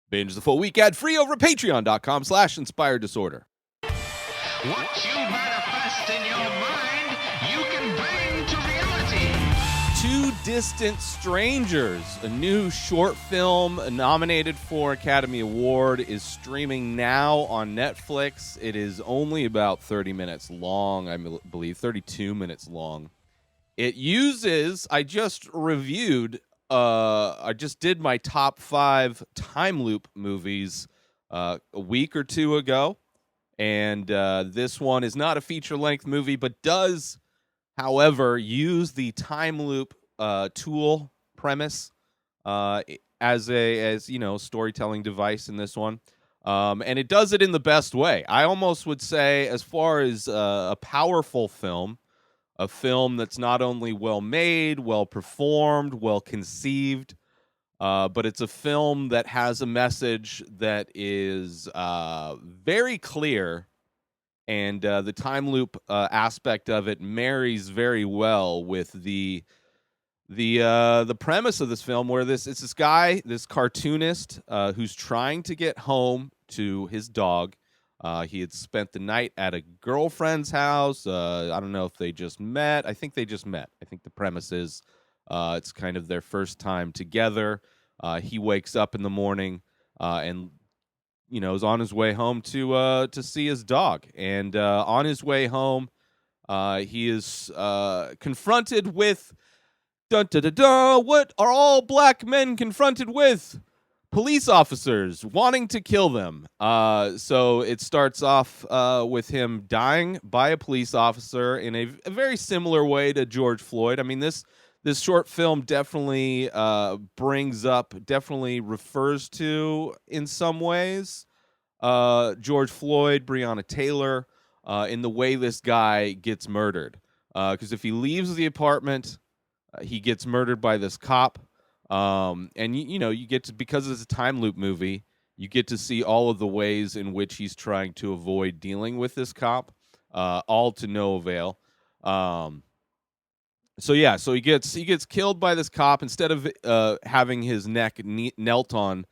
Binge the full week ad-free over at patreon.com/inspired disorder. What you manifest in your mind, you can bring to reality. Two Distant Strangers, a new short film nominated for Academy Award, is streaming now on Netflix. It is only about 30 minutes long, I believe, 32 minutes long. It uses, I just did my top 5 time loop movies a week or two ago. And this one is not a feature-length movie, but does, however, use the time loop tool premise as storytelling device in this one. And it does it in the best way. I almost would say, as far as a powerful film, a film that's not only well-made, well-performed, well-conceived, but it's a film that has a message that is very clear, and the time loop aspect of it marries very well with the premise of this film, where it's this guy, this cartoonist, who's trying to get home to his dog. He had spent the night at a girlfriend's house. I don't know if they just met. I think they just met. I think the premise is it's kind of their first time together. He wakes up in the morning and is on his way home to see his dog. And on his way home, he is confronted with what are all black men confronted with? Police officers wanting to kill them. So it starts off with him dying by a police officer in a very similar way to George Floyd. I mean, this short film definitely definitely refers to, in some ways, George Floyd, Breonna Taylor, in the way this guy gets murdered. Because if he leaves the apartment, he gets murdered by this cop. And you get to, because it's a time loop movie, you get to see all of the ways in which he's trying to avoid dealing with this cop, all to no avail. So he gets killed by this cop. Instead of having his neck knelt on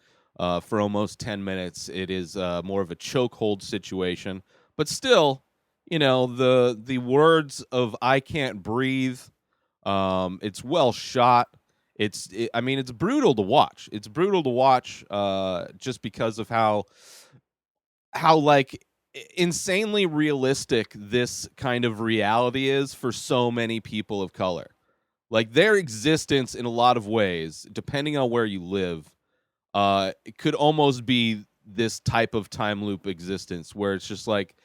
for almost 10 minutes, it is more of a chokehold situation. But still, the words of "I can't breathe." It's well shot. It's brutal to watch. It's brutal to watch just because of how like insanely realistic this kind of reality is for so many people of color. Like, their existence in a lot of ways, depending on where you live, it could almost be this type of time loop existence where it's just like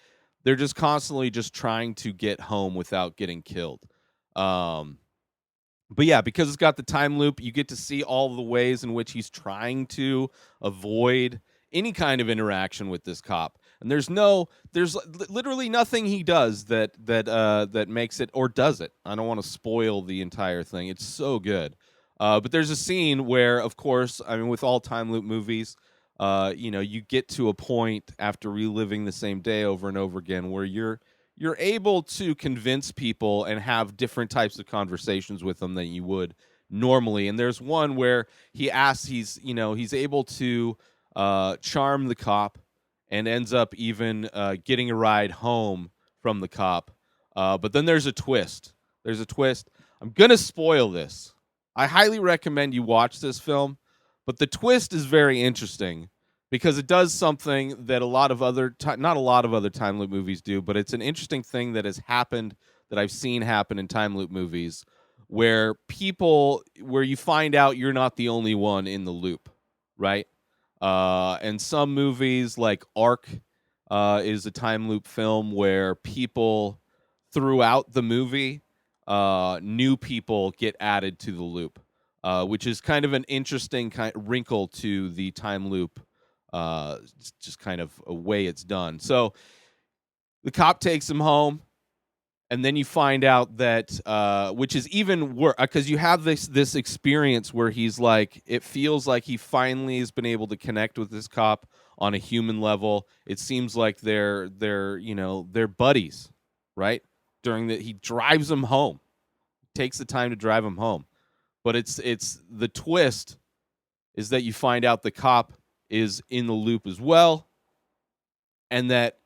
they're just constantly just trying to get home without getting killed. But yeah, because it's got the time loop, you get to see all the ways in which he's trying to avoid any kind of interaction with this cop. And there's literally nothing he does that makes it, or does it. I don't want to spoil the entire thing. It's so good. But there's a scene where, of course, with all time loop movies, you get to a point after reliving the same day over and over again where you're able to convince people and have different types of conversations with them than you would normally. And there's one where he's able to charm the cop and ends up even getting a ride home from the cop. But then there's a twist. I'm going to spoil this. I highly recommend you watch this film, but the twist is very interesting, because it does something that not a lot of other time loop movies do, but it's an interesting thing that has happened, that I've seen happen in time loop movies, where you find out you're not the only one in the loop, right? And some movies, like Arc, is a time loop film where people throughout the movie, new people get added to the loop, which is kind of an interesting wrinkle to the time loop. Just kind of a way it's done. So the cop takes him home, and then you find out that, which is even worse, because you have this experience where he's like, it feels like he finally has been able to connect with this cop on a human level. It seems like they're buddies, right? He drives him home, takes the time to drive him home, but it's the twist is that you find out the cop is in the loop as well, and that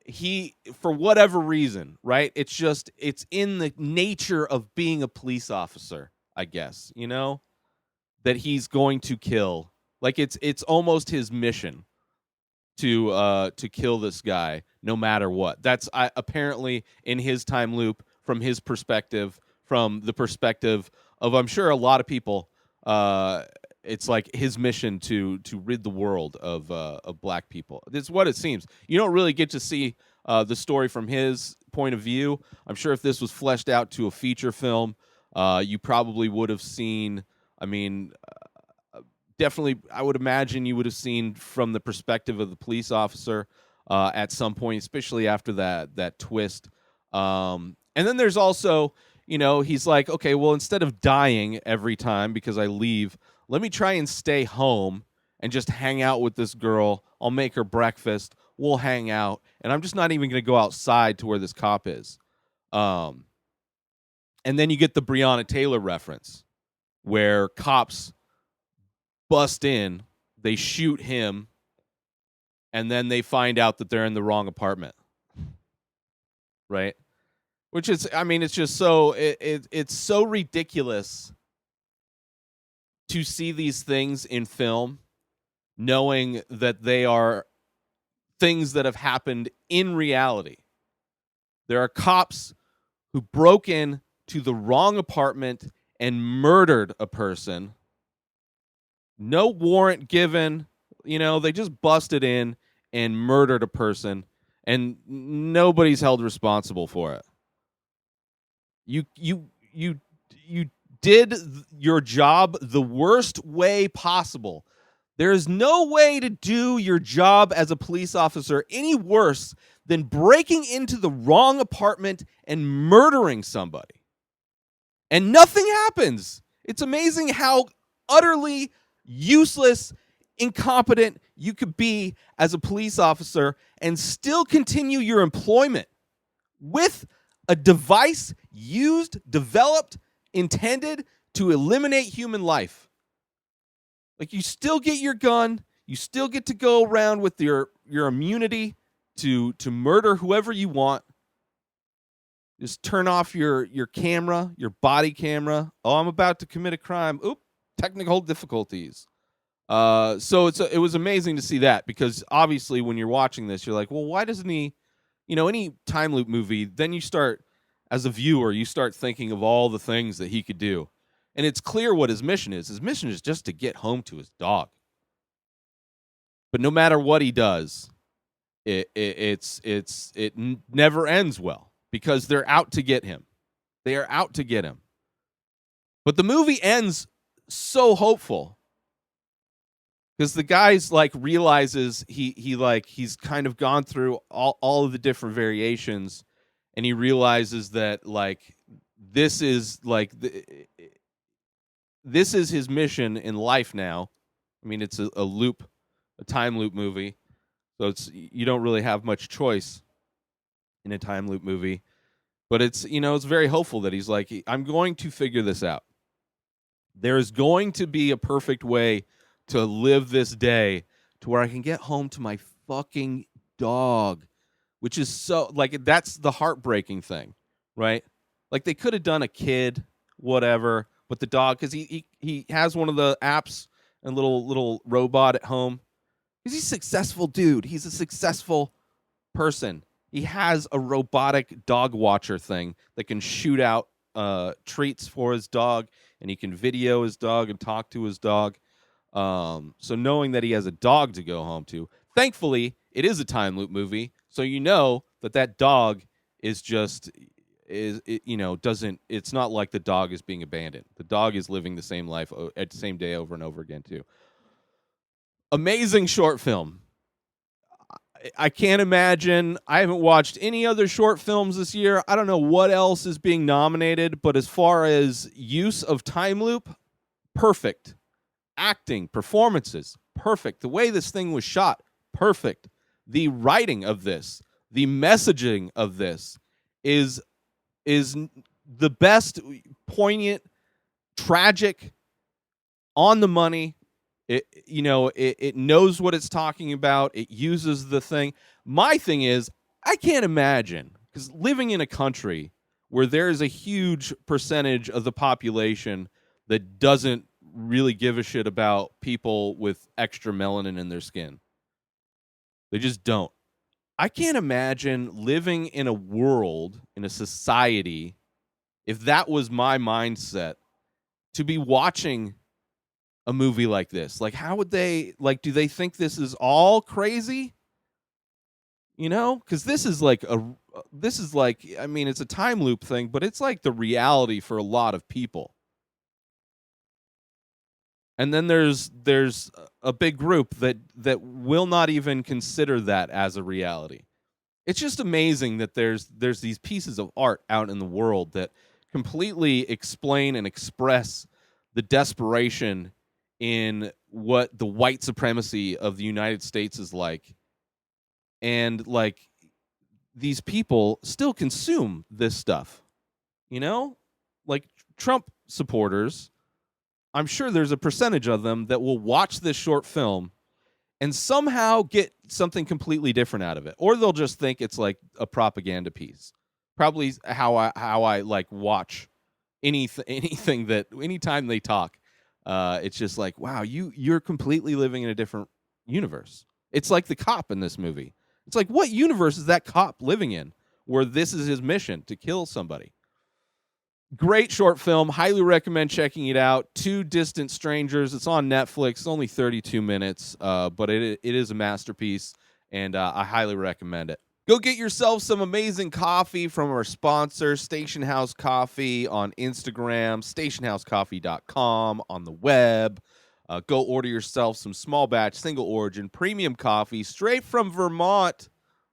he, for whatever reason, right? It's in the nature of being a police officer, I guess, that he's going to kill. Like it's almost his mission to kill this guy no matter what. That's apparently in his time loop, from his perspective, from the perspective of, I'm sure, a lot of people. It's like his mission to rid the world of black people. It's what it seems. You don't really get to see the story from his point of view. I'm sure if this was fleshed out to a feature film, you probably would have seen. I mean, definitely, I would imagine you would have seen from the perspective of the police officer at some point, especially after that twist. And then there's also, he's like, okay, well, instead of dying every time because I leave, let me try and stay home and just hang out with this girl. I'll make her breakfast. We'll hang out, and I'm just not even going to go outside to where this cop is. And then you get the Breonna Taylor reference, where cops bust in, they shoot him, and then they find out that they're in the wrong apartment. Right? Which is, I mean, it's just so it's so ridiculous to see these things in film, knowing that they are things that have happened in reality. There are cops who broke in to the wrong apartment and murdered a person. No warrant given. They just busted in and murdered a person, and nobody's held responsible for it. You did your job the worst way possible. There is no way to do your job as a police officer any worse than breaking into the wrong apartment and murdering somebody. And nothing happens. It's amazing how utterly useless, incompetent you could be as a police officer and still continue your employment with a device developed, intended to eliminate human life. Like, you still get your gun, you still get to go around with your immunity to murder whoever you want. Just turn off your camera, your body camera. Oh, I'm about to commit a crime. Oop, technical difficulties. So it was amazing to see that, because obviously when you're watching this, you're like, well, why doesn't he, any time loop movie, then you start, as a viewer, you start thinking of all the things that he could do. And it's clear what his mission is. His mission is just to get home to his dog. But no matter what he does, it never ends well, because they're out to get him. They are out to get him. But the movie ends so hopeful, because the guy's like realizes he's kind of gone through all of the different variations, and he realizes that this is his mission in life now. I mean, it's a loop, a time loop movie, so you don't really have much choice in a time loop movie. But it's very hopeful that he's like, I'm going to figure this out. There is going to be a perfect way to live this day to where I can get home to my fucking dog, which is so, that's the heartbreaking thing, right? Like, they could have done a kid, whatever, but the dog, because he has one of the apps and little robot at home. Because he's a successful dude. He's a successful person. He has a robotic dog watcher thing that can shoot out treats for his dog, and he can video his dog and talk to his dog. So knowing that he has a dog to go home to, thankfully, it is a time loop movie. So that dog is just it's not like the dog is being abandoned. The dog is living the same life at the same day over and over again too. Amazing short film. I can't imagine. I haven't watched any other short films this year. I don't know what else is being nominated, but as far as use of time loop, perfect. Acting, performances, perfect. The way this thing was shot, perfect. The writing of this, the messaging of this is the best, poignant, tragic, on the money It knows what it's talking about. It uses the thing. My thing is, I can't imagine, because living in a country where there is a huge percentage of the population that doesn't really give a shit about people with extra melanin in their skin. They just don't. I can't imagine living in a world, in a society, if that was my mindset, to be watching a movie like this. Like, how would they, like, do they think this is all crazy? Because I mean, it's a time loop thing, but it's like the reality for a lot of people. And then there's a big group that will not even consider that as a reality. It's just amazing that there's these pieces of art out in the world that completely explain and express the desperation in what the white supremacy of the United States is like. And like, these people still consume this stuff, like Trump supporters. I'm sure there's a percentage of them that will watch this short film and somehow get something completely different out of it, or they'll just think it's like a propaganda piece. Probably how I like watch anything that anytime they talk, it's just like, wow, you're completely living in a different universe. It's like the cop in this movie. It's like, what universe is that cop living in where this is his mission, to kill somebody? Great short film. Highly recommend checking it out. Two Distant Strangers. It's on Netflix. It's only 32 minutes, but it is a masterpiece, and I highly recommend it. Go get yourself some amazing coffee from our sponsor, Station House Coffee, on Instagram, stationhousecoffee.com, on the web. Go order yourself some small batch, single origin, premium coffee straight from Vermont.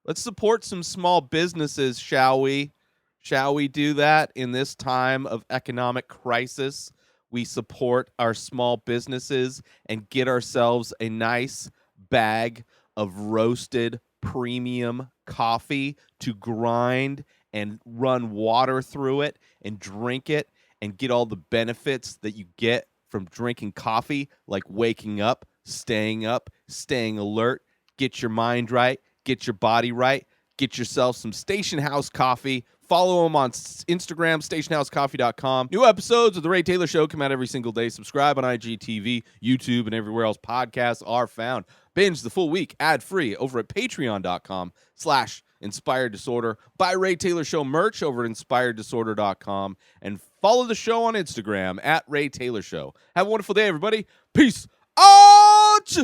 Let's support some small businesses, shall we? Shall we do that in this time of economic crisis? We support our small businesses and get ourselves a nice bag of roasted premium coffee to grind and run water through it and drink it and get all the benefits that you get from drinking coffee, like waking up, staying alert, get your mind right, get your body right, get yourself some Station House Coffee. Follow them on Instagram, stationhousecoffee.com. New episodes of The Ray Taylor Show come out every single day. Subscribe on IGTV, YouTube, and everywhere else podcasts are found. Binge the full week ad-free over at patreon.com/Inspired Disorder. Buy Ray Taylor Show merch over at inspireddisorder.com. And follow the show on Instagram at Ray Taylor Show. Have a wonderful day, everybody. Peace out!